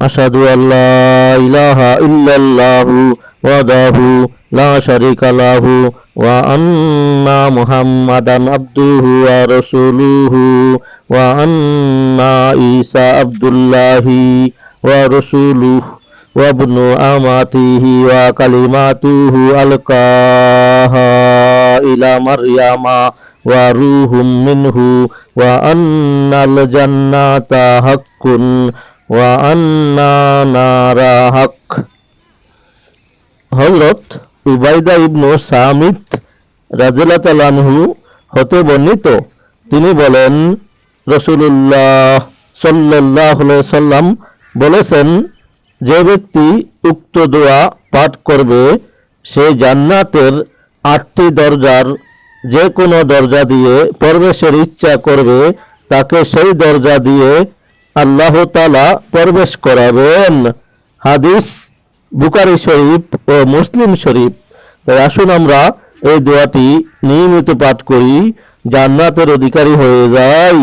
আশহাদু আল্লা ইলাহা ইল্লাল্লাহু ওয়াহদাহু লা শারীকা লাহু ওয়া আন্না মুহাম্মাদান আবদুহু ওয়া রাসূলুহু ওয়া আন্না ঈসা আবদুল্লাহি ওয়া রাসূলুহু ওয়া ইবনু আমাতিহি ওয়া কালিমাতুহু আলকাহা ইলা মারইয়ামা ওয়া রূহুম মিনহু ওয়া আন্নাল জান্নাতা হাক্কুন ওয়া আন্না নারা হক। হযরত উবাইদা ইবনু সামিত রাদিয়াল্লাহু তাআলা আনহু হতে বর্ণিত, তিনি বলেন, রাসূলুল্লাহ সাল্লাল্লাহু আলাইহি ওয়াসাল্লাম বলেছেন, যে ব্যক্তি উক্ত দোয়া পাঠ করবে সে জান্নাতের ৮টি দরজার যে কোনো দরজা দিয়ে প্রবেশের ইচ্ছা করবে, তাকে সেই দরজা দিয়ে আল্লাহ তাআলা প্রবেশ করাবেন। হাদিস বুখারী শরীফ ও মুসলিম শরীফ। তাই আসুন আমরা এই দোয়াটি নিয়মিত পাঠ করি, জান্নাতের অধিকারী হয়ে যাই।